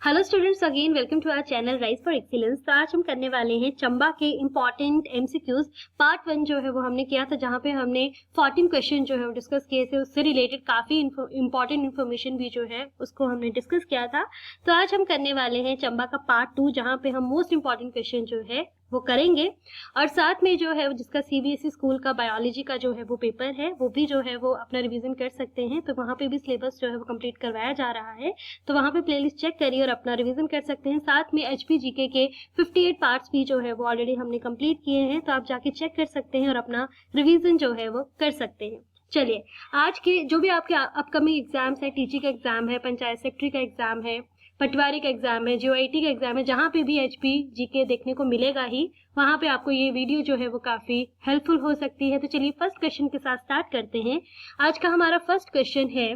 Hello students, again welcome to our channel rise for excellence. तो आज हम करने वाले हैं चंबा के इम्पॉर्टेंट एमसीक्यूज। पार्ट 1 जो है वो हमने किया था, जहां पे हमने 14 क्वेश्चन जो है वो डिस्कस किए थे। उससे रिलेटेड काफी इंपॉर्टेंट इन्फॉर्मेशन भी जो है उसको हमने डिस्कस किया था। तो आज हम करने वाले हैं चंबा का पार्ट 2, जहां पे हम मोस्ट इंपॉर्टेंट क्वेश्चन जो है वो करेंगे। और साथ में जो है जिसका सीबीएसई स्कूल का बायोलॉजी का जो है वो पेपर है, वो भी जो है वो अपना रिवीजन कर सकते हैं। तो वहाँ पे भी सिलेबस जो है वो कंप्लीट करवाया जा रहा है, तो वहाँ पे प्लेलिस्ट चेक करिए और अपना रिवीजन कर सकते हैं। साथ में एचपी जीके के 58 पार्ट्स भी जो है वो ऑलरेडी हमने कंप्लीट किए हैं, तो आप जाके चेक कर सकते हैं और अपना रिवीजन जो है वो कर सकते हैं। चलिए, आज के जो भी आपके अपकमिंग एग्जाम्स है, टीचिंग का एग्जाम है, पंचायत सेक्रेटरी का एग्जाम है, पटवारी का एग्जाम है, जीओआईटी का एग्जाम है, जहाँ पे भी एचपी जीके देखने को मिलेगा ही, वहाँ पे आपको ये वीडियो जो है वो काफी हेल्पफुल हो सकती है। तो चलिए फर्स्ट क्वेश्चन के साथ स्टार्ट करते हैं। आज का हमारा फर्स्ट क्वेश्चन है,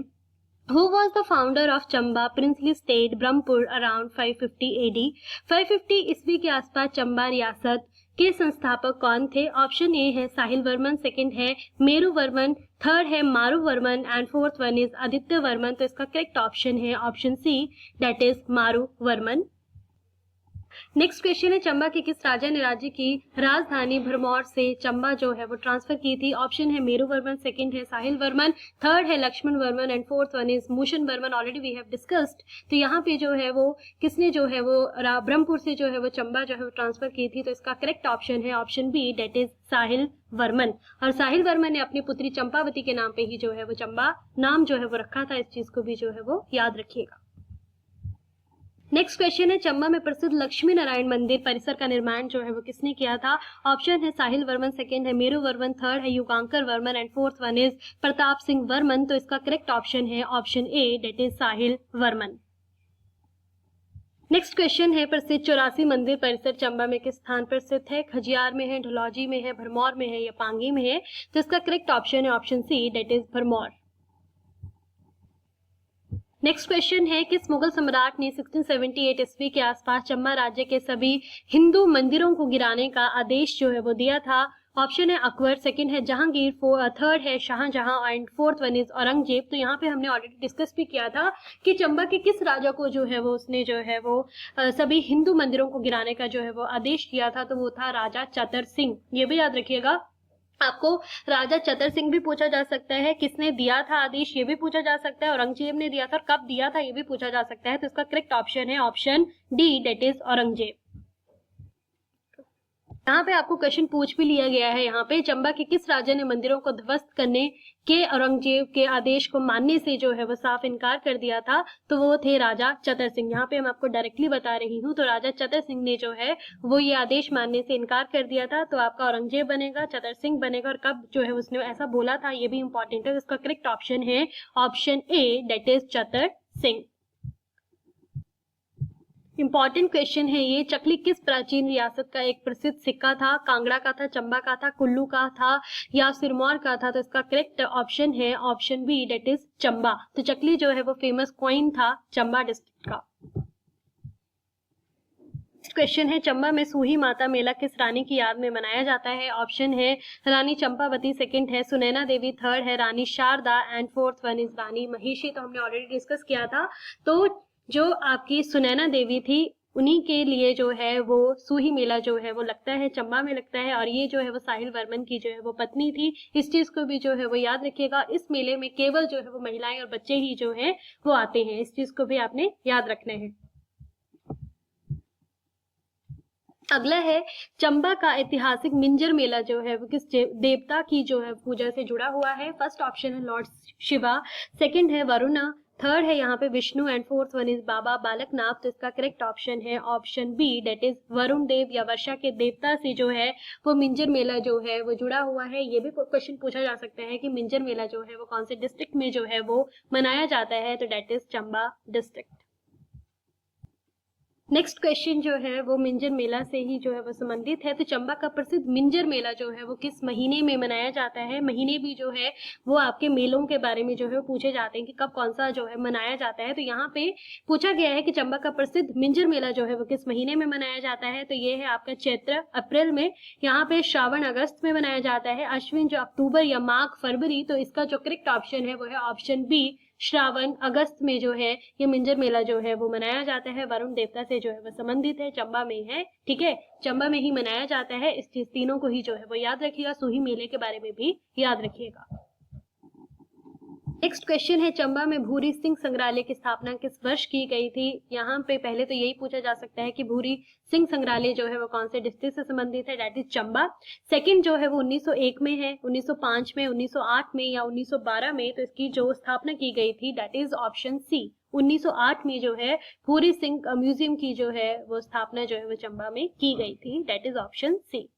Who was the founder of Chamba princely state Brahmpur around 550 AD? 550 ईस्वी के आसपास चंबा रियासत के संस्थापक कौन थे? ऑप्शन ए है साहिल वर्मन, सेकंड है मेरू वर्मन, थर्ड है मारू Varman and fourth one is Aditya Varman. तो इसका करेक्ट ऑप्शन है ऑप्शन सी, दैट इज मारू वर्मन। नेक्स्ट क्वेश्चन है, चंबा के किस राजा ने राज्य की राजधानी भरमौर से चंबा जो है वो ट्रांसफर की थी? ऑप्शन है मेरू वर्मन, सेकंड है साहिल वर्मन, थर्ड है Lakshman Varman and fourth one is Mushan Varman. Already we have discussed. तो यहाँ पे जो है वो किसने जो है वो ब्रह्मपुर से जो है वो चंबा जो है वो ट्रांसफर की थी? तो इसका करेक्ट ऑप्शन है option B, that is Sahil Varman. और साहिल वर्मन ने अपनी पुत्री चंपावती के नाम पे ही जो है वो चंबा नाम जो है वो रखा था। इस चीज को भी जो है वो याद रखिएगा। नेक्स्ट क्वेश्चन है, चंबा में प्रसिद्ध लक्ष्मी नारायण मंदिर परिसर का निर्माण जो है वो किसने किया था? ऑप्शन है साहिल वर्मन, सेकंड है मेरू वर्मन, थर्ड है Yugankar Varman and fourth one is Pratap Singh Varman. तो इसका करेक्ट ऑप्शन है option A, that is Sahil Varman. Next question है, प्रसिद्ध 84 मंदिर परिसर चंबा में किस स्थान पर स्थित है? खजियार में है, ढलौजी में है, भरमौर में है या पांगी में है? तो इसका करेक्ट ऑप्शन है option C, that is Bharmour. Next question है, किस मुगल सम्राट ने 1678 ईस्वी के आसपास चंबा राज्य के सभी हिंदू मंदिरों को गिराने का आदेश जो है वो दिया था? ऑप्शन है अकबर, सेकंड है जहांगीर, थर्ड है Shahjahan and fourth one is Aurangzeb. तो यहाँ पे हमने ऑलरेडी डिस्कस भी किया था कि चंबा के किस राजा को जो है वो उसने जो है वो सभी हिंदू मंदिरों को गिराने का जो है वो आदेश दिया था। तो वो था राजा चतर सिंह। ये भी याद रखिएगा। आपको राजा चतर सिंह भी पूछा जा सकता है, किसने दिया था आदेश ये भी पूछा जा सकता है, औरंगजेब ने दिया था और कब दिया था ये भी पूछा जा सकता है। तो इसका करेक्ट ऑप्शन है option D, that is Aurangzeb. यहाँ पे आपको क्वेश्चन पूछ भी लिया गया है, यहाँ पे चंबा के किस राजा ने मंदिरों को ध्वस्त करने के औरंगजेब के आदेश को मानने से जो है वो साफ इनकार कर दिया था? तो वो थे राजा चतर सिंह। यहाँ पे हम आपको डायरेक्टली बता रही हूँ, तो राजा चतर सिंह ने जो है वो ये आदेश मानने से इनकार कर दिया था। तो आपका औरंगजेब बनेगा, चतर सिंह बनेगा, और कब जो है उसने ऐसा बोला था ये भी इंपॉर्टेंट है। इसका करेक्ट ऑप्शन है option A, that is Chatar Singh. Important question है ये, चकली किस प्राचीन रियासत का एक प्रसिद्ध सिक्का था? कांगड़ा का था, चंबा का था, कुल्लू का था या सिरमौर का था? तो इसका करेक्ट ऑप्शन है option B, that is Chamba. तो चकली जो है वो फेमस कॉइन था चंबा डिस्ट्रिक्ट का। क्वेश्चन है, चंबा में सूही माता मेला किस रानी की याद में मनाया जाता है? ऑप्शन है रानी चंपावती, सेकंड है सुनैना देवी, थर्ड है Rani Sharda and fourth one is Rani Mahishi. तो हमने ऑलरेडी डिस्कस किया था। तो जो आपकी सुनैना देवी थी उन्हीं के लिए जो है वो सूही मेला जो है वो लगता है, चंबा में लगता है, और ये जो है वो साहिल वर्मन की जो है वो पत्नी थी। इस चीज को भी जो है वो याद रखिएगा। इस मेले में केवल जो है वो महिलाएं और बच्चे ही जो है वो आते हैं। इस चीज को भी आपने याद रखना है। अगला है, चंबा का ऐतिहासिक मिंजर मेला जो है वो किस देवता की जो है पूजा से जुड़ा हुआ है? फर्स्ट ऑप्शन है लॉर्ड शिवा, सेकंड है वरुणा, थर्ड है यहाँ पे Vishnu and fourth one is Baba Balaknath. तो इसका करेक्ट ऑप्शन है option B, that is Varun Dev या वर्षा के देवता से जो है वो मिंजर मेला जो है वो जुड़ा हुआ है। ये भी क्वेश्चन पूछा जा सकता है कि मिंजर मेला जो है वो कौन से डिस्ट्रिक्ट में जो है वो मनाया जाता है? तो that is Chamba district. Next question जो है वो मिंजर मेला से ही जो है वो संबंधित है। तो चंबा का प्रसिद्ध मिंजर मेला जो है वो किस महीने में मनाया जाता है? महीने भी जो है वो आपके मेलों के बारे में जो है पूछे जाते हैं कि कब कौन सा जो है मनाया जाता है। तो यहाँ पे पूछा गया है कि चंबा का प्रसिद्ध मिंजर मेला जो है वो किस महीने में मनाया जाता है? तो ये है आपका चैत्र अप्रैल में, यहाँ पे श्रावण अगस्त में मनाया जाता है, अश्विन जो अक्टूबर या माघ फरवरी। तो इसका जो करेक्ट ऑप्शन है वो है ऑप्शन बी, श्रावण अगस्त में जो है ये मिंजर मेला जो है वो मनाया जाता है। वरुण देवता से जो है वो संबंधित है, चंबा में है, ठीक है, चंबा में ही मनाया जाता है। इस चीज तीनों को ही जो है वो याद रखिएगा। सूही मेले के बारे में भी याद रखिएगा। नेक्स्ट क्वेश्चन है, चंबा में भूरी सिंह संग्रहालय की स्थापना किस वर्ष की गई थी? यहाँ पे पहले तो यही पूछा जा सकता है कि भूरी सिंह संग्रहालय जो है वो कौन से डिस्ट्रिक्ट से संबंधित है, दैट इज चंबा। सेकंड जो है वो 1901 में है, 1905 में, 1908 में या 1912 में। तो इसकी जो स्थापना की गई थी दैट इज ऑप्शन सी, 1908 में जो है भूरी सिंह म्यूजियम की जो है वो स्थापना जो है वो चंबा में की गई थी, that is option C.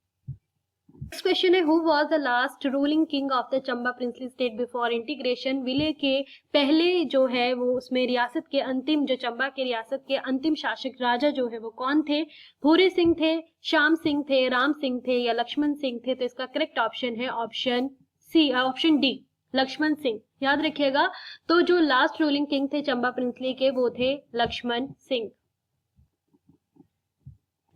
Next question है, who was the last ruling king of the Chamba princely state before integration? विलय के पहले जो है वो उसमें रियासत के अंतिम, जो चंबा के रियासत के अंतिम शासक राजा जो है वो कौन थे? भूरी सिंह थे, श्याम सिंह थे, राम सिंह थे या लक्ष्मण सिंह थे? तो इसका करेक्ट ऑप्शन है option C, option D, Lakshman Singh. याद रखिएगा। तो जो लास्ट रूलिंग किंग थे चंबा प्रिंसली के वो थे लक्ष्मण सिंह।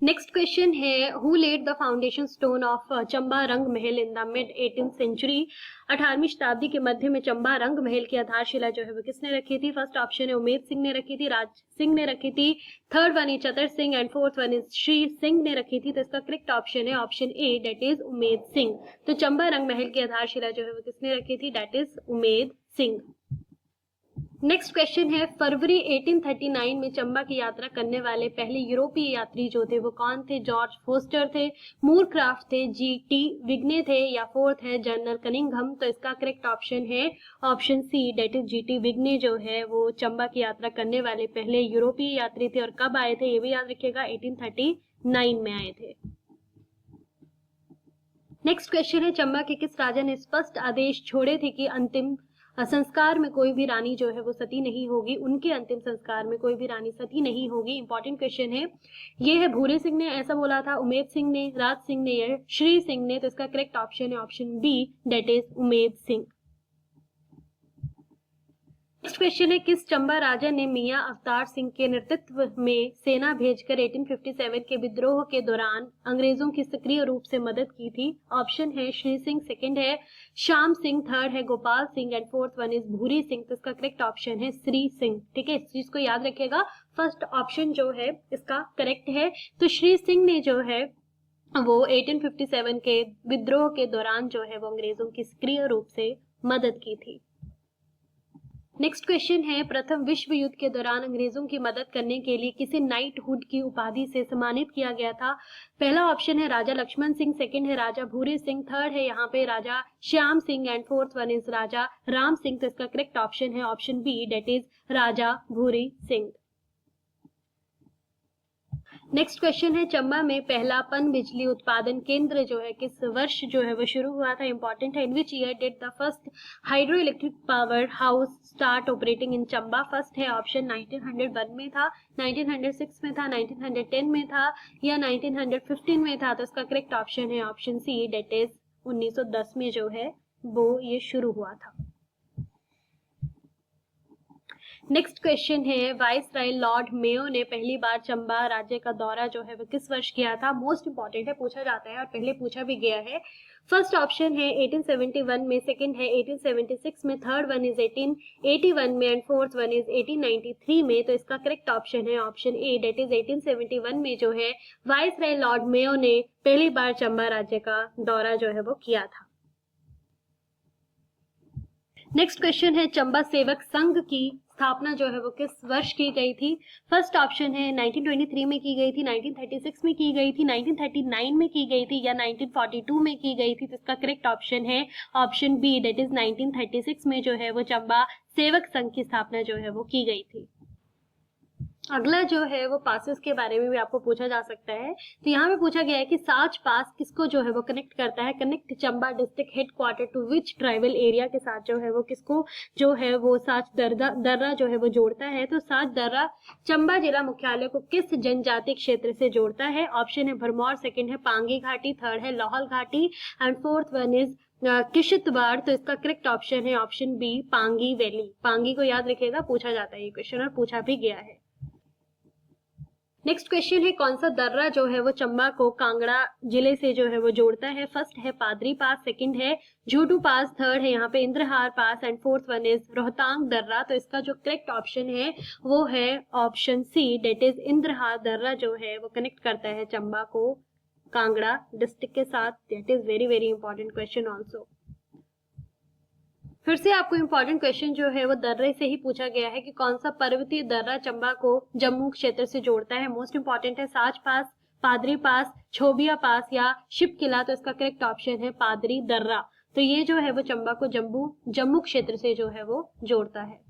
नेक्स्ट क्वेश्चन है, who laid the foundation stone of Chamba Rang Mahal in the mid 18th century? 18वीं शताब्दी के मध्य में चंबा रंग महल की आधारशिला जो है वो किसने रखी थी? फर्स्ट ऑप्शन है उमेद सिंह ने रखी थी, राज सिंह ने रखी थी, third one is Chatar Singh and fourth one is Shri Singh ने रखी थी। तो इसका करेक्ट ऑप्शन है option A, that is Umed Singh. तो चंबा रंग महल की आधारशिला जो है वो किसने रखी थी? That is Umed Singh. Next question है, फरवरी 1839 में चंबा की यात्रा करने वाले पहले यूरोपीय यात्री जो थे वो कौन थे? जॉर्ज फोस्टर थे, मूर क्राफ्ट थे, जीटी विग्ने थे या फोर्थ है जनरल कनिंघम? तो इसका करेक्ट ऑप्शन है option C, that is GT Vigne जो है वो चंबा की यात्रा करने वाले पहले यूरोपीय यात्री थे। और कब आए थे ये भी याद रखिएगा, 1839 में आए थे। नेक्स्ट क्वेश्चन है, चंबा के किस राजा ने स्पष्ट आदेश छोड़े थे कि अंतिम संस्कार में कोई भी रानी जो है वो सती नहीं होगी? उनके अंतिम संस्कार में कोई भी रानी सती नहीं होगी। इंपॉर्टेंट क्वेश्चन है ये है, भूरे सिंह ने ऐसा बोला था, उमेद सिंह ने, राज सिंह ने या श्री सिंह ने? तो इसका करेक्ट ऑप्शन है option B, that is Umed Singh. Next question है, किस चंबा राजा ने मियां अवतार सिंह के नेतृत्व में सेना भेजकर 1857 के विद्रोह के दौरान अंग्रेजों की सक्रिय रूप से मदद की थी? ऑप्शन है श्री सिंह, सेकंड है श्याम सिंह, थर्ड है Gopal Singh and fourth one is Bhuri Singh. तो इसका करेक्ट ऑप्शन है श्री सिंह, ठीक है, इस चीज को याद रखिएगा। फर्स्ट ऑप्शन जो है इसका करेक्ट है। तो श्री सिंह ने जो है वो 1857 के विद्रोह के दौरान जो है वो अंग्रेजों की सक्रिय रूप से मदद की थी। नेक्स्ट क्वेश्चन है, प्रथम विश्व युद्ध के दौरान अंग्रेजों की मदद करने के लिए किसे नाइटहुड की उपाधि से सम्मानित किया गया था? पहला ऑप्शन है राजा लक्ष्मण सिंह, सेकंड है राजा भूरे सिंह, थर्ड है यहाँ पे Raja Shyam Singh and fourth one is Raja Ram Singh. तो इसका करेक्ट ऑप्शन है option B, that is Raja Bhuri Singh. Next question है, चंबा में पहला पन बिजली उत्पादन केंद्र जो है किस वर्ष जो है वो शुरू हुआ था? इंपॉर्टेंट है, in which year did the first hydro electric power house start operating in Chamba? First है ऑप्शन 1901 में था, 1906 में था, 1910 में था या 1915 में था? तो इसका करेक्ट ऑप्शन है ऑप्शन सी, दैट इज 1910 में जो है वो ये शुरू हुआ था। नेक्स्ट क्वेश्चन है, वाइसराय लॉर्ड मेयो ने पहली बार चंबा राज्य का दौरा जो है वो किस वर्ष किया था? मोस्ट इंपॉर्टेंट है, पूछा जाता है और पहले पूछा भी गया है। फर्स्ट ऑप्शन है 1871 में, सेकंड है 1876 में, थर्ड वन इज 1881 में एंड फोर्थ वन इज 1893 में। तो इसका करेक्ट ऑप्शन है ऑप्शन ए, दैट इज 1871 में जो है वाइसराय लॉर्ड मेयो ने पहली बार चंबा राज्य का दौरा जो है वो किया था। नेक्स्ट क्वेश्चन है, चंबा सेवक संघ की स्थापना जो है वो किस वर्ष की गई थी? फर्स्ट ऑप्शन है 1923 में की गई थी, 1936 में की गई थी, 1939 में की गई थी या 1942 में की गई थी? तो इसका करेक्ट ऑप्शन है ऑप्शन बी, दैट इज 1936 में जो है वो चंबा सेवक संघ की स्थापना जो है वो की गई थी। अगला जो है वो पासेस के बारे में भी आपको पूछा जा सकता है। तो यहाँ पे पूछा गया है कि साच पास किसको जो है वो कनेक्ट करता है? Connect Chamba district headquarter to which tribal area के साथ जो है वो किसको जो है वो साच दर्रा जो है वो जोड़ता है? तो साच दर्रा चंबा जिला मुख्यालय को किस जनजाति क्षेत्र से जोड़ता है? ऑप्शन है भरमौर, सेकंड है पांगी घाटी, थर्ड है लाहौल घाटी and fourth one is Kishtwar. तो इसका करेक्ट ऑप्शन है option B, Pangi valley. Pangi को याद रखिएगा, पूछा जाता है ये क्वेश्चन और पूछा भी गया है। नेक्स्ट क्वेश्चन है कौन सा दर्रा जो है वो चंबा को कांगड़ा जिले से जो है वो जोड़ता है। फर्स्ट है पादरी पास, सेकंड है झूटू पास, थर्ड है यहाँ पे Indrahar pass and fourth one is Rohtang दर्रा। तो इसका जो करेक्ट ऑप्शन है वो है option C, that is Indrahar दर्रा जो है वो कनेक्ट करता है चंबा को कांगड़ा डिस्ट्रिक्ट के साथ। That is very very important question also. फिर से आपको इंपॉर्टेंट क्वेश्चन जो है वो दर्रे से ही पूछा गया है कि कौन सा पर्वतीय दर्रा चंबा को जम्मू क्षेत्र से जोड़ता है। मोस्ट इंपॉर्टेंट है साच पास, पादरी पास, छोबिया पास या शिव किला। तो इसका करेक्ट ऑप्शन है पादरी दर्रा। तो ये जो है वो चंबा को जम्मू क्षेत्र से जो है वो जोड़ता है।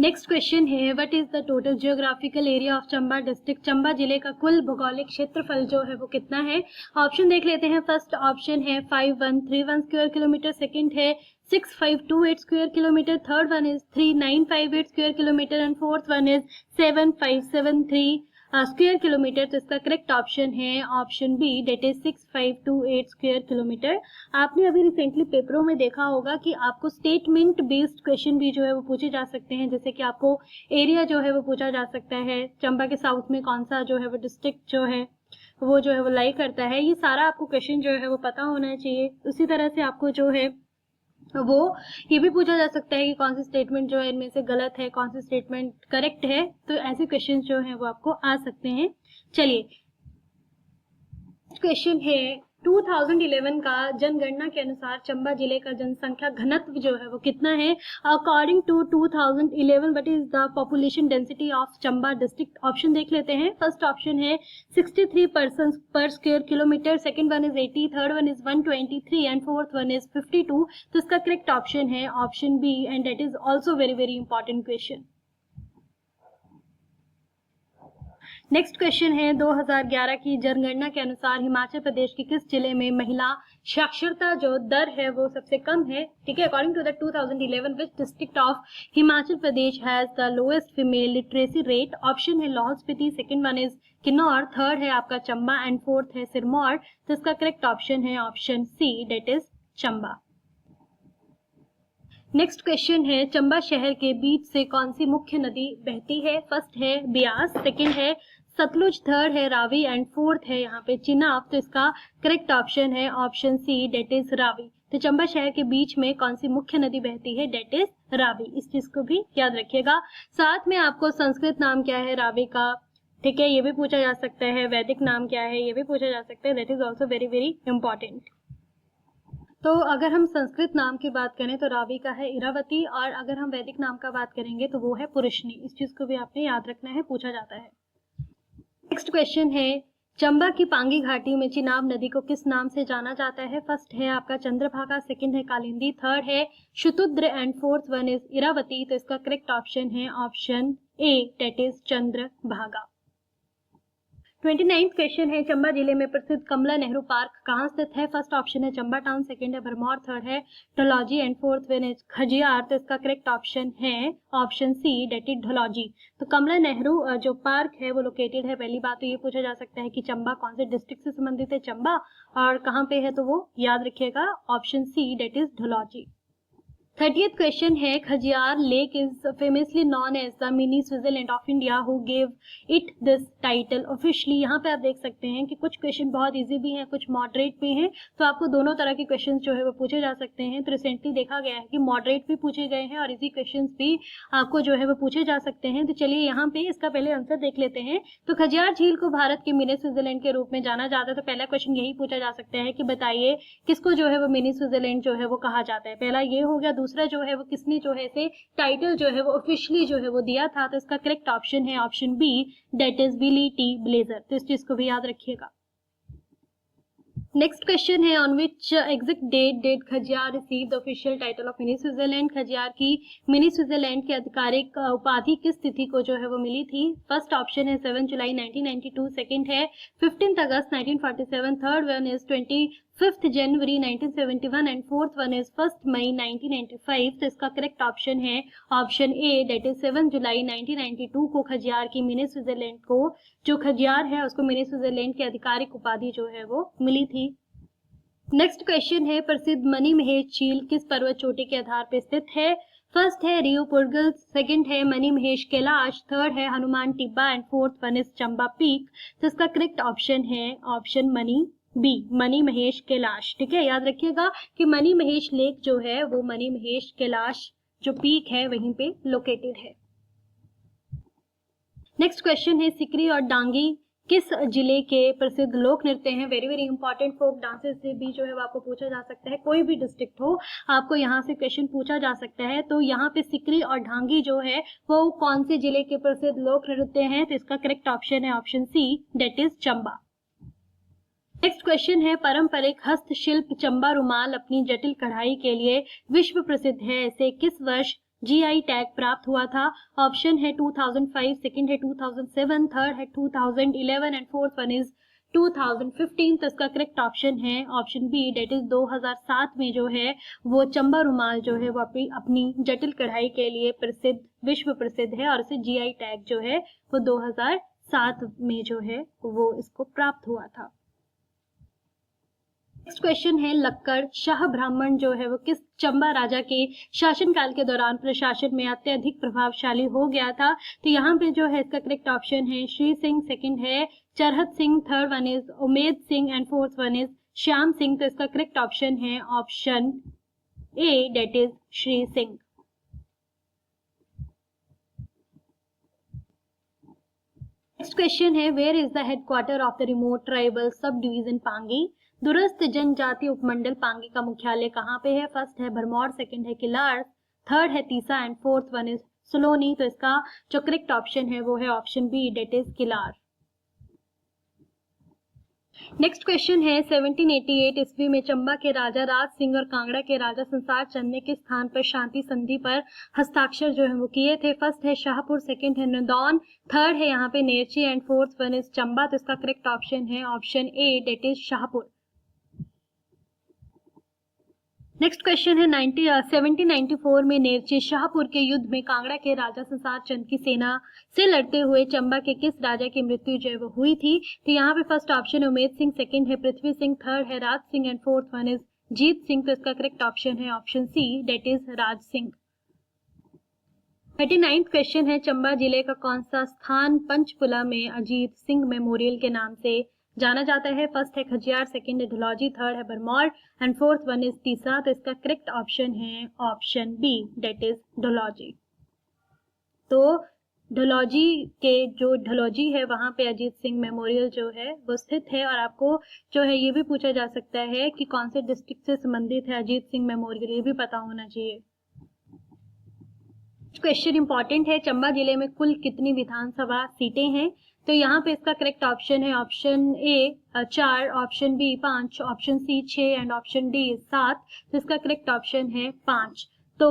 नेक्स्ट क्वेश्चन है what is the total geographical area of Chamba district. Chamba जिले का कुल भौगोलिक क्षेत्रफल जो है वो कितना है। ऑप्शन देख लेते हैं। फर्स्ट ऑप्शन है 5131 स्क्वायर किलोमीटर, सेकंड है 6528 square kilometre, third one is 3958 square kilometre and fourth one is 7573 square kilometre. तो इसका करेक्ट ऑप्शन है option B, that is 6528 square kilometre. आपने अभी रिसेंटली पेपरों में देखा होगा कि आपको स्टेटमेंट बेस्ड क्वेश्चन भी जो है वो पूछे जा सकते हैं, जैसे कि आपको एरिया जो है वो पूछा जा सकता है, चंबा के साउथ में कौन सा जो है वो डिस्ट्रिक्ट जो है वो लाई करता है। ये सारा आपको क्वेश्चन जो है वो पता होना चाहिए। उसी तरह से आपको जो है वो ये भी पूछा जा सकता है कि कौन सी स्टेटमेंट जो है इनमें से गलत है, कौन सी स्टेटमेंट करेक्ट है। तो ऐसे क्वेश्चन जो है वो आपको आ सकते हैं। चलिए क्वेश्चन है 2011 का जनगणना के अनुसार चंबा जिले का जनसंख्या घनत्व जो है वो कितना है। According to 2011 what is the population density of Chamba district. Option देख लेते हैं। फर्स्ट ऑप्शन है 63 person per square kilometre, second one is 80, third one is 123 and fourth one is 52। तो इसका करेक्ट ऑप्शन है option B and that is also very very important question. Next question है 2011 की जनगणना के अनुसार हिमाचल प्रदेश के किस जिले में महिला साक्षरता जो दर है वो सबसे कम है। ठीक है, according to the 2011 which district of Himachal Pradesh has the lowest female literacy rate. Option है Lahaul Spiti, second one is Kinnaur, third है आपका चंबा एंड फोर्थ है सिरमौर। तो इसका करेक्ट ऑप्शन है option C, that is Chamba. Next question है चंबा शहर के बीच से कौन सी मुख्य नदी बहती है। फर्स्ट है ब्यास, सेकंड है सतलुज, थर्ड है रावी एंड फोर्थ है यहाँ पे चिनाब। तो इसका करेक्ट ऑप्शन है option C, that is Ravi. तो चंबा शहर के बीच में कौन सी मुख्य नदी बहती है, डेट इज रावी। इस चीज को भी याद रखिएगा। साथ में आपको संस्कृत नाम क्या है रावी का, ठीक है, ये भी पूछा जा सकता है। वैदिक नाम क्या है ये भी पूछा जा सकता है। That is also very very important. तो अगर हम संस्कृत नाम की बात करें तो रावी का है इरावती, और अगर हम वैदिक नाम का बात करेंगे तो वो है पुरुषनी। इस चीज को भी आपने याद रखना है, पूछा जाता है। नेक्स्ट क्वेश्चन है चंबा की पांगी घाटी में चिनाब नदी को किस नाम से जाना जाता है। फर्स्ट है आपका चंद्रभागा, सेकंड है कालिंदी, थर्ड है Shutudri and fourth one is Iravati. तो इसका करेक्ट ऑप्शन है option A, that is Chandrabhaga. 29th question है चंबा जिले में प्रसिद्ध कमला नेहरू पार्क कहाँ स्थित है। फर्स्ट ऑप्शन है चंबा टाउन, सेकंड है भरमौर, थर्ड है Dalhousie and fourth one is Khajjiar. तो इसका करेक्ट ऑप्शन है option C, that is Dalhousie. तो कमला नेहरू जो पार्क है वो लोकेटेड है। पहली बात तो ये पूछा जा सकता है कि चंबा कौन से डिस्ट्रिक्ट से संबंधित है चंबा, और कहाँ पे है, तो वो याद रखिएगा option C, that is Dalhousie. 30th question है Khajjiar lake is famously known as the mini Switzerland of India who gave it this title officially. यहाँ पे आप देख सकते हैं कि कुछ क्वेश्चन बहुत इजी भी हैं, कुछ मॉडरेट भी हैं, तो आपको दोनों तरह के क्वेश्चन जो है वो पूछे जा सकते हैं। तो रिसेंटली देखा गया है कि मॉडरेट भी पूछे गए हैं और इजी क्वेश्चन भी आपको जो है वो पूछे जा सकते हैं। तो चलिए यहाँ पे इसका पहले आंसर देख लेते हैं। तो खजियार झील को भारत के मिनी स्विट्जरलैंड के रूप में जाना जाता है। तो पहला क्वेश्चन यही पूछा जा सकता है कि बताइए किसको जो है वो मिनी स्विट्जरलैंड जो है वो कहा जाता है। पहला ये हो गया। दूसरा जो है वो किसने जो है इसे टाइटल जो है वो ऑफिशियली जो है वो दिया था। तो इसका करेक्ट ऑप्शन है option B, that is Willy T Blazer. तो इस चीज को भी याद रखिएगा। नेक्स्ट क्वेश्चन है on which exact date Khajjiar receive the official title of mini Switzerland. Khajjiar की मिनी स्विट्जरलैंड की आधिकारिक उपाधि किस तिथि को जो है वो मिली थी। फर्स्ट ऑप्शन है 7 जुलाई 1992, सेकंड है 15 अगस्त 1947, third one is 25 January 1971 and fourth one is 1 मई 1995। तो इसका करेक्ट ऑप्शन है ऑप्शन ए, डेट इज 7 जुलाई 1992 को खजियार की मिनी स्विट्जरलैंड को, जो खजियार है उसको मिनी स्विट्जरलैंड की आधिकारिक उपाधि जो है वो मिली थी। नेक्स्ट क्वेश्चन है प्रसिद्ध मणिमहेश झील किस पर्वत चोटी के आधार पर स्थित है। फर्स्ट है रियो पुरगल, सेकंड है मनी महेश कैलाश, थर्ड है Hanuman Tibba and fourth one is Chamba peak. तो इसका करेक्ट ऑप्शन है ऑप्शन मनी बी, मनी महेश कैलाश। ठीक है, याद रखिएगा कि मनी महेश लेक जो है वो मनी महेश कैलाश जो पीक है वहीं पे लोकेटेड है। नेक्स्ट क्वेश्चन है सिकरी और डांगी किस जिले के प्रसिद्ध लोक नृत्य हैं। Very very important, folk dances से भी जो है वो आपको पूछा जा सकता है, कोई भी डिस्ट्रिक्ट हो आपको यहाँ से क्वेश्चन पूछा जा सकता है। तो यहाँ पे सिकरी और ढांगी जो है वो कौन से जिले के प्रसिद्ध लोक नृत्य हैं, तो इसका करेक्ट ऑप्शन है option C, that is Chamba. Next question है पारंपरिक हस्तशिल्प चंबा रुमाल अपनी जटिल कढ़ाई के लिए विश्व प्रसिद्ध है, इसे किस वर्ष जीआई टैग प्राप्त हुआ था। ऑप्शन है 2005, सेकंड है 2007, थर्ड है 2011 एंड फोर्थ वन इज 2015। तो इसका करेक्ट ऑप्शन है ऑप्शन बी, डेट इज 2007 में जो है वो चंबा रुमाल जो है वो अपनी जटिल कढ़ाई के लिए प्रसिद्ध, विश्व प्रसिद्ध है और इसे जीआई टैग जो है वो 2007 में जो है वो इसको प्राप्त हुआ था। नेक्स्ट क्वेश्चन है लक्कड़ शाह ब्राह्मण जो है वो किस चंबा राजा के शासनकाल के दौरान प्रशासन में अत्यधिक प्रभावशाली हो गया था। तो यहाँ पे जो है इसका करेक्ट ऑप्शन है श्री सिंह, सेकंड है Charhat Singh, third one is Umed Singh and fourth one is Shyam Singh. तो इसका करेक्ट ऑप्शन है option A, that is Shri Singh. Next question है where is the headquarter of the remote tribal sub division Pangi. दूरस्थ जनजाति उपमंडल पांगी का मुख्यालय कहाँ पे है। फर्स्ट है भरमौर, सेकंड है किलार, थर्ड है Tissa and fourth one is Saloni. तो इसका जो करेक्ट ऑप्शन है वो है option B, that is Killar. Next question है 1788 ईस्वी में चंबा के राजा राज सिंह और कांगड़ा के राजा संसार चंद ने किस स्थान पर शांति संधि पर हस्ताक्षर जो है वो किए थे। फर्स्ट है शाहपुर, सेकंड है नदौन, थर्ड है यहाँ पे Nerchi and fourth one is Chamba. तो इसका करेक्ट ऑप्शन है option A, that is Shahpur. Next question है 1794 में नेरची शाहपुर के युद्ध में कांगड़ा के राजा संसार चंद की सेना से लड़ते हुए चंबा के किस राजा की मृत्यु जो है वो हुई थी। तो यहाँ पे फर्स्ट ऑप्शन है उमेद सिंह, सेकंड है पृथ्वी सिंह, थर्ड है Raj Singh and fourth one is Jeet Singh. तो इसका करेक्ट ऑप्शन है option C, that is Raj Singh. 39th question है चंबा जिले का कौन सा स्थान पंचकुला में अजीत सिंह मेमोरियल के नाम से जाना जाता है। फर्स्ट है खजियार, सेकंड है ढलौजी, थर्ड है Bharmour and fourth one is तीसरा। तो इसका करेक्ट ऑप्शन है option B, that is Dalhousie. तो ढलौजी के जो ढलौजी है वहां पे अजीत सिंह मेमोरियल जो है वो स्थित है। और आपको जो है ये भी पूछा जा सकता है कि कौन से डिस्ट्रिक्ट से संबंधित है अजीत सिंह मेमोरियल, ये भी पता होना चाहिए। क्वेश्चन इंपॉर्टेंट है, चंबा जिले में कुल कितनी विधानसभा सीटें हैं। तो यहाँ पे इसका करेक्ट ऑप्शन है option A 4, option B 5, option C 6 and option D 7। तो इसका करेक्ट ऑप्शन है 5। तो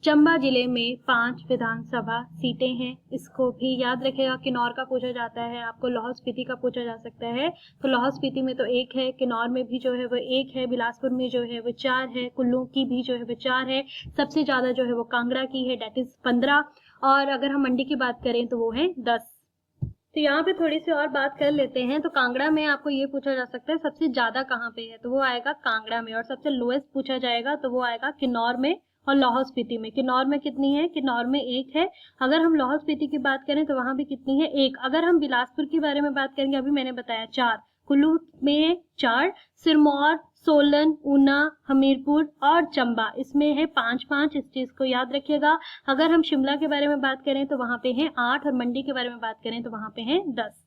चंबा जिले में 5 विधानसभा सीटें हैं। इसको भी याद रखेगा। किन्नौर का पूछा जाता है, आपको लाहौल स्पीति का पूछा जा सकता है। तो लाहौल स्पीति में तो 1 है, किन्नौर में भी जो है वो 1 है, बिलासपुर में जो है वो 4 है, कुल्लू की भी जो है वो 4 है, सबसे ज्यादा जो है वो कांगड़ा की है, डेट इज 15। और अगर हम मंडी की बात करें तो वो है 10। तो यहाँ पे थोड़ी सी और बात कर लेते हैं। तो कांगड़ा में आपको ये पूछा जा सकता है सबसे ज्यादा कहाँ पे है, तो वो आएगा कांगड़ा में। और सबसे लोएस्ट पूछा जाएगा तो वो आएगा किन्नौर में और लाहौल स्पीति में। किन्नौर में कितनी है, किन्नौर में 1 है। अगर हम लाहौल स्पीति की बात करें तो वहां भी कितनी है, 1। अगर हम बिलासपुर के बारे में बात करेंगे, अभी मैंने बताया 4, कुल्लू में 4, सिरमौर, सोलन, ऊना, हमीरपुर और चंबा इसमें है 5-5। इस चीज को याद रखिएगा। अगर हम शिमला के बारे में बात करें तो वहां पे है 8 और मंडी के बारे में बात करें तो वहां पे है 10।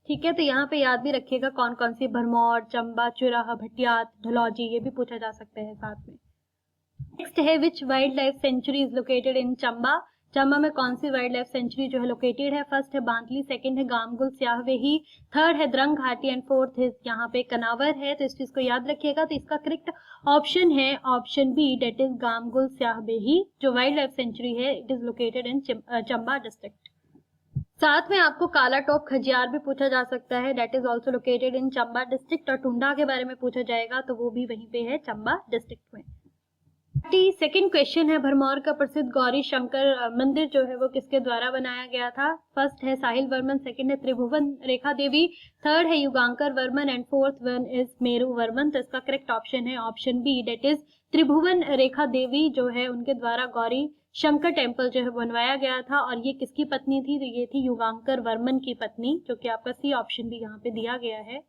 ठीक है, तो यहाँ पे याद भी रखिएगा कौन कौन सी, भरमौर, चंबा, चुराहा, भटियात, ढलौजी, ये भी पूछा जा सकता है साथ में। नेक्स्ट है which wildlife sanctuary is located in Chamba. Chamba में कौन सी वाइल्ड लाइफ सेंचुरी जो है लोकेटेड है। फर्स्ट है बांतली, सेकंड है गामगुल स्याहवेही, थर्ड है द्रंग घाटी एंड फोर्थ है यहाँ पे कनावर है। तो इस चीज को याद रखिएगा। तो इसका करेक्ट ऑप्शन है ऑप्शन बी, डेट इज गामगुल स्याहवेही। जो वाइल्ड लाइफ सेंचुरी है it is located in Chamba district. साथ में आपको काला टोप खजियार भी पूछा जा सकता है, that is also located in Chamba district. और टुंडा के बारे में पूछा जाएगा तो वो भी वहीं पे है, चंबा डिस्ट्रिक्ट में। सेकंड क्वेश्चन है भरमौर का प्रसिद्ध गौरी शंकर मंदिर जो है वो किसके द्वारा बनाया गया था। फर्स्ट है साहिल वर्मन, सेकंड है त्रिभुवन रेखा देवी, थर्ड है Yugankar Varman and fourth one is Meru Varman. तो इसका करेक्ट ऑप्शन है option B, that is Tribhuvan Rekha Devi जो है उनके द्वारा गौरी शंकर टेम्पल जो है बनवाया गया था, और ये किसकी पत्नी थी? तो ये थी युगांकर वर्मन की पत्नी, जो कि आपका सी ऑप्शन भी यहाँ पे दिया गया है।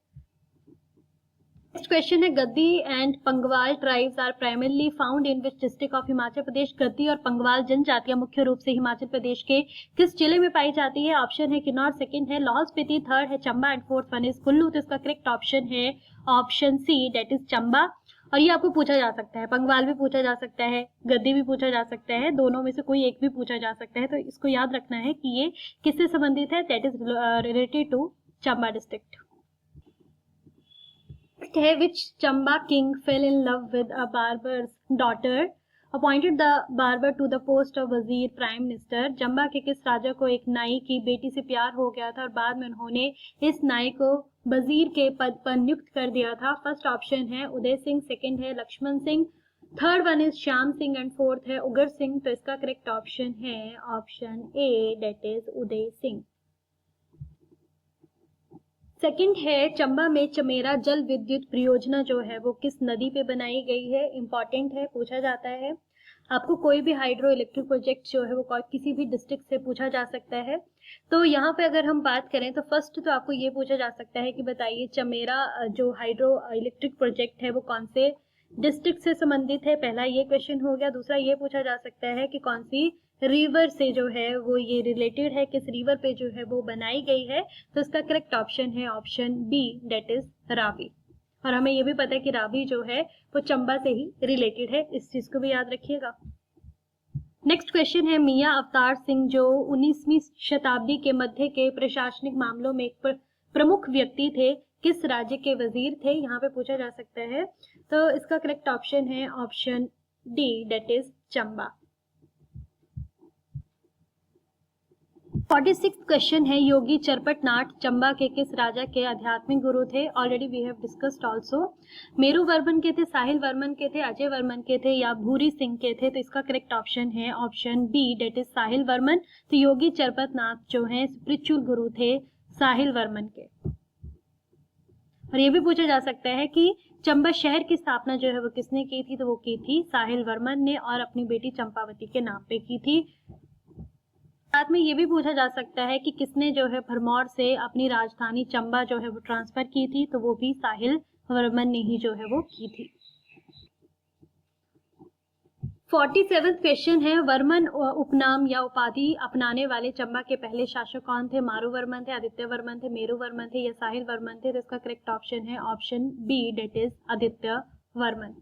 नेक्स्ट क्वेश्चन है, Gaddi and Pangwal tribes are primarily found in which district of Himachal Pradesh? Gaddi और पंगवाल जनजातियां मुख्य रूप से हिमाचल प्रदेश के किस जिले में पाई जाती है? ऑप्शन है किन्नौर, सेकंड है लाहौल स्पीति, थर्ड है Chamba and fourth one is Kullu. तो इसका करेक्ट ऑप्शन है option C, that is Chamba. और ये आपको पूछा जा सकता है, पंगवाल भी पूछा जा सकता है, गद्दी भी पूछा जा सकता है, दोनों में से कोई एक भी पूछा जा सकता है। तो इसको याद रखना है कि ये किससे संबंधित है, that is related to Chamba district. है which Chamba king fell in love with a barber's daughter, appointed the barber to the post of वजीर प्राइम मिनिस्टर? चंबा के किस राजा को एक नाई की बेटी से प्यार हो गया था और बाद में उन्होंने इस नाई को वजीर के पद पर नियुक्त कर दिया था? फर्स्ट ऑप्शन है उदय सिंह, सेकंड है Lakshman Singh, third one is Shyam Singh and fourth है उगर सिंह। तो इसका करेक्ट ऑप्शन है option A, that is Uday Singh. Second है, चंबा में चमेरा जल विद्युत परियोजना जो है वो किस नदी पे बनाई गई है? इंपॉर्टेंट है, पूछा जाता है। आपको कोई भी हाइड्रो इलेक्ट्रिक प्रोजेक्ट जो है वो किसी भी डिस्ट्रिक्ट से पूछा जा सकता है। तो यहाँ पे अगर हम बात करें तो फर्स्ट तो आपको ये पूछा जा सकता है कि बताइए चमेरा जो हाइड्रो इलेक्ट्रिक प्रोजेक्ट है वो कौन से डिस्ट्रिक्ट से संबंधित है? पहला ये क्वेश्चन हो गया। दूसरा ये पूछा जा सकता है कि कौन सी रिवर से जो है वो ये रिलेटेड है, किस रिवर पे जो है वो बनाई गई है? तो इसका करेक्ट ऑप्शन है option B, that is Ravi. और हमें ये भी पता है कि रावी जो है वो चंबा से ही रिलेटेड है, इस चीज को भी याद रखिएगा। नेक्स्ट क्वेश्चन है, मियां अवतार सिंह जो 19वीं शताब्दी के मध्य के प्रशासनिक मामलों में एक प्रमुख व्यक्ति थे, किस राज्य के वजीर थे? यहाँ पे पूछा जा सकता है। तो इसका करेक्ट ऑप्शन है option D, that is Chamba. 46th question है, योगी चरपटनाट चंबा के किस राजा के आध्यात्मिक गुरु थे? Already we have discussed also. Meru Varman के थे, साहिल वर्मन के थे, अजय वर्मन के थे या भूरी सिंह के थे? तो इसका करेक्ट ऑप्शन है option B, that is Sahil Varman. तो योगी चरपतनाथ जो है स्पिरिचुअल गुरु थे साहिल वर्मन के। और ये भी पूछा जा सकता है कि चंबा शहर की स्थापना जो है वो किसने की थी? तो वो की थी साहिल वर्मन ने और अपनी बेटी चंपावती के नाम पे की थी। साथ में ये भी पूछा जा सकता है कि किसने जो है भरमौर से अपनी राजधानी चंबा जो है वो ट्रांसफर की थी? तो वो भी साहिल वर्मन ने ही जो है वो की थी। 47th क्वेश्चन है, वर्मन उपनाम या उपाधि अपनाने वाले चंबा के पहले शासक कौन थे? मारू वर्मन थे, आदित्य वर्मन थे, मेरू वर्मन थे या साहिल वर्मन थे? तो इसका करेक्ट ऑप्शन है option B, that is Aditya Varman.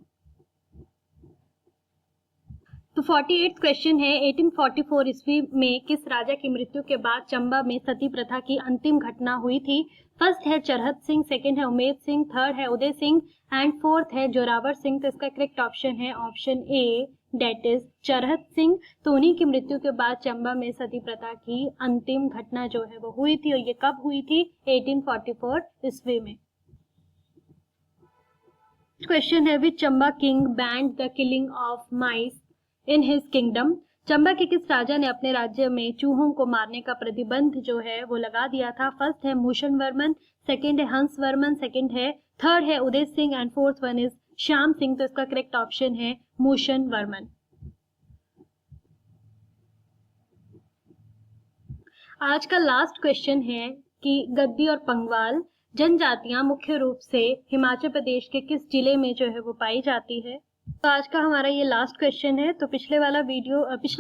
तो 48th क्वेश्चन है, 1844 ईस्वी में किस राजा की मृत्यु के बाद चंबा में सती प्रथा की अंतिम घटना हुई थी? फर्स्ट है चरहत सिंह, सेकंड है उमेद सिंह, थर्ड है उदय सिंह एंड फोर्थ है जोरावर सिंह। तो इसका करेक्ट ऑप्शन है option A, that is Charhat Singh. तो उन्हीं की मृत्यु के बाद चंबा में सती प्रथा की अंतिम घटना जो है वो हुई थी, और ये कब हुई थी? 1844 ईस्वी में। क्वेश्चन है, which Chamba king banned the killing of mice in his kingdom? Chamba के किस राजा ने अपने राज्य में चूहों को मारने का प्रतिबंध जो है वो लगा दिया था? फर्स्ट है मूशन वर्मन, सेकंड है हंस वर्मन, थर्ड है Uday Singh and fourth one is Shyam Singh. तो इसका करेक्ट ऑप्शन है मूशन वर्मन। आज का लास्ट क्वेश्चन है कि गद्दी और पंगवाल जनजातियां मुख्य रूप से हिमाचल प्रदेश के किस जिले में जो है वो पाई जाती है? तो आज का हमारा ये लास्ट क्वेश्चन है। तो पिछला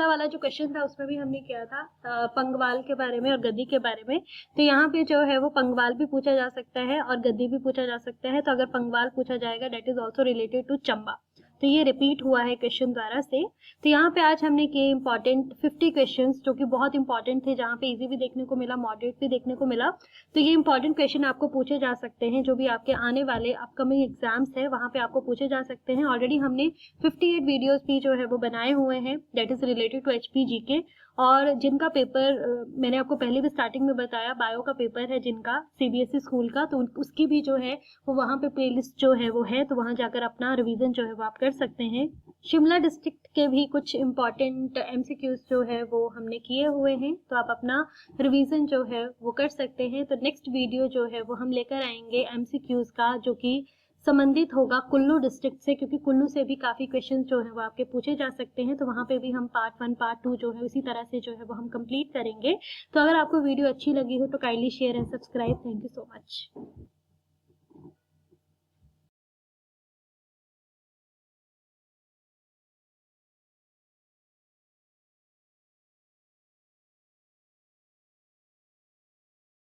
वाला जो क्वेश्चन था उसमें भी हमने किया था पंगवाल के बारे में और गद्दी के बारे में। तो यहाँ पे जो है वो पंगवाल भी पूछा जा सकता है और गद्दी भी पूछा जा सकता है। तो अगर पंगवाल पूछा जाएगा that is also related to Chamba. तो ये रिपीट हुआ है क्वेश्चन द्वारा से। तो यहाँ पे आज हमने किए इंपॉर्टेंट 50 क्वेश्चंस जो कि बहुत इंपॉर्टेंट थे, जहाँ पे इजी भी देखने को मिला, मॉडरेट भी देखने को मिला। तो ये इंपॉर्टेंट क्वेश्चन आपको पूछे जा सकते हैं, जो भी आपके आने वाले अपकमिंग एग्जाम्स है वहाँ पे आपको पूछे जा सकते हैं। ऑलरेडी हमने 58 वीडियोस भी जो है वो बनाए हुए हैं that is related to HPG के, और जिनका पेपर मैंने आपको पहले भी स्टार्टिंग में बताया, बायो का पेपर है जिनका CBSE स्कूल का, तो उसकी भी जो है वो वहाँ पे प्लेलिस्ट जो है वो है, तो वहाँ जाकर अपना रिवीजन जो है वो आप कर सकते हैं। शिमला डिस्ट्रिक्ट के भी कुछ इंपॉर्टेंट MCQs जो है वो हमने किए हुए हैं, तो आप अपना रिवीजन जो है वो कर सकते हैं। तो नेक्स्ट वीडियो जो है वो हम लेकर आएंगे MCQs का, जो कि संबंधित होगा कुल्लू डिस्ट्रिक्ट से, क्योंकि कुल्लू से भी काफ़ी क्वेश्चन जो है वो आपके पूछे जा सकते हैं। तो वहाँ पे भी हम पार्ट 1 पार्ट 2 जो है उसी तरह से जो है वो हम कंप्लीट करेंगे। तो अगर आपको वीडियो अच्छी लगी हो तो kindly share and subscribe. Thank you so much.